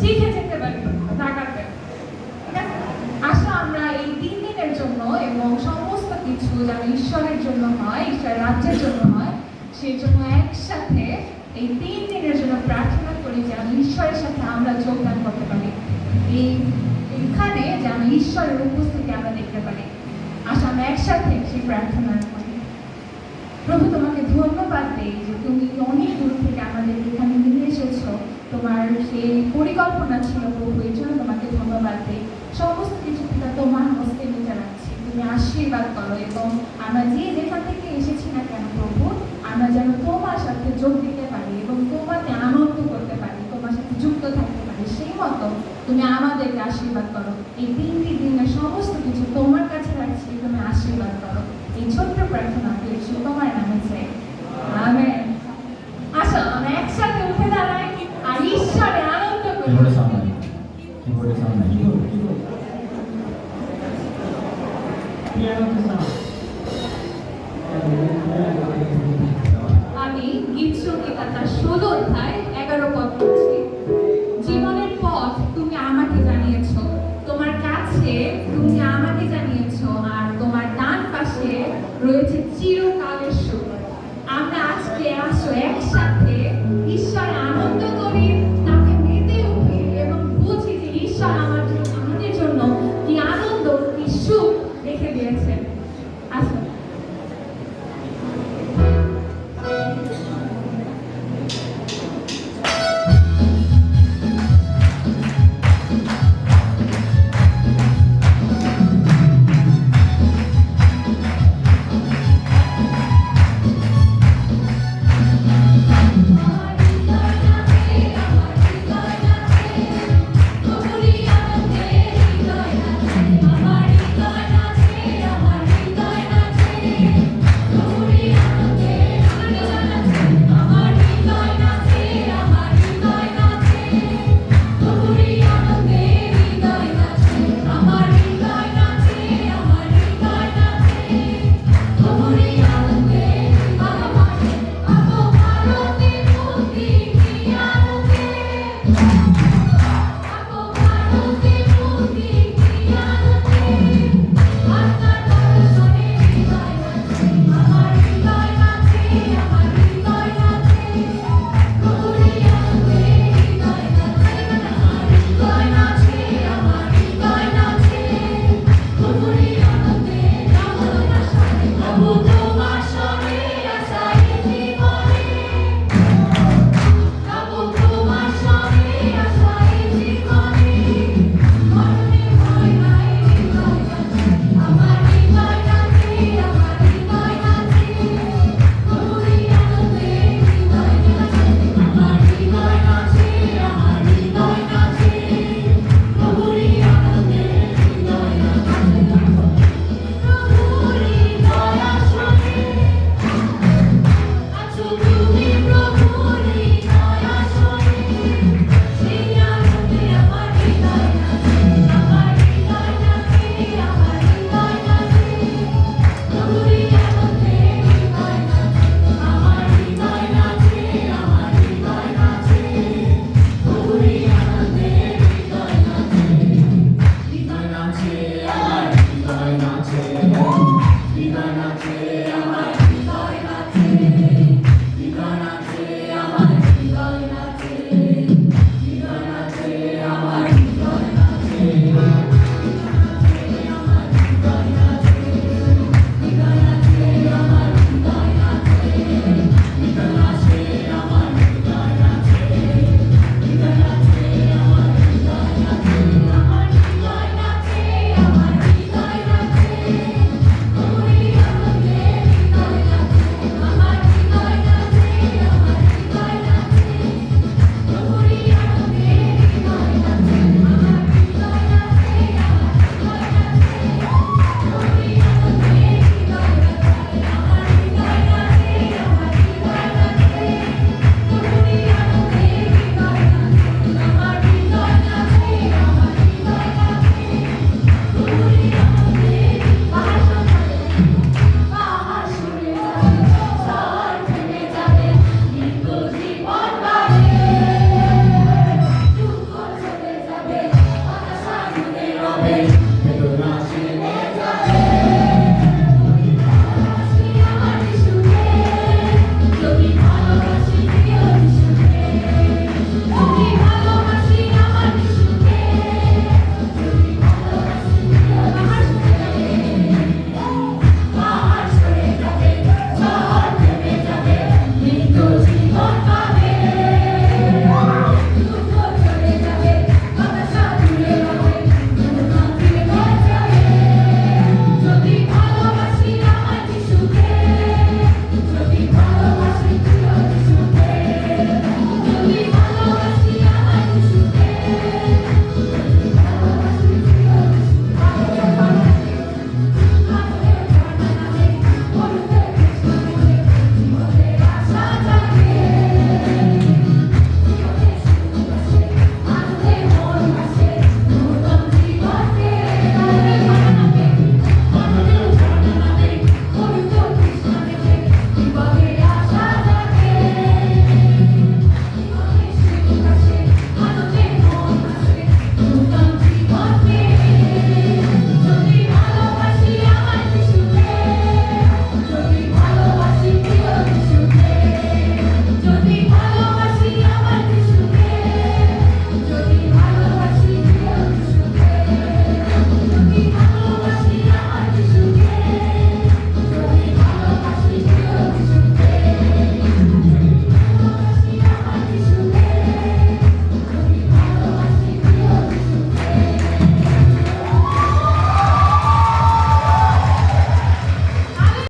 শিখে যেতে পারি ঢাকাতে। ঠিক আছে? আসো আমরা এই 3 দিনের জন্য এবং সমস্ত কিছু যেন ঈশ্বরের জন্য হয়, ঈশ্বরের রাজ্যের জন্য হয়, সেই জন্য একসাথে এই 3 দিনের জন্য প্রার্থনা করি যেন ঈশ্বরের সাথে আমরা যোগদান করতে পারি। এইখানে যেন ঈশ্বরের উপস্থিতি আমরা দেখতে পারি। আসো আমরা একসাথে সেই প্রার্থনা করি। প্রভু, তোমাকে ধন্যবাদ দেই যে তুমি অনেক দূর থেকে আমাদের এখানে নিয়ে এসেছো। তোমার সেই পরিকল্পনা ছিল প্রভু, এই জন্য তোমাকে ধন্যবাদ দেই। সমস্ত কিছু পিতা তোমার হস্তে নিতে রাখছি, তুমি আশীর্বাদ করো এবং আমরা যে যেখান থেকে এসেছি না কেন প্রভু, আমরা যেন তোমার সাথে যোগ দিতে পারি এবং তোমাকে আনন্দ করতে পারি, তোমার সাথে যুক্ত থাকতে পারি। সেই মতো তুমি আমাদেরকে আশীর্বাদ করো। এই 3 দিনের সমস্ত কিছু তোমার কাছে রাখছি, তুমি আশীর্বাদ করো। এই ছোট্ট প্রার্থনা করেছি তোমার নামে চাই, আমেন। আসো আমরা একসাথে উঠে দাঁড়াই আর ঈশ্বরে আনন্দ করি। Keyboard sound নাই। আমি গীত সংগীতা তার 16 অধ্যায় 11 পদ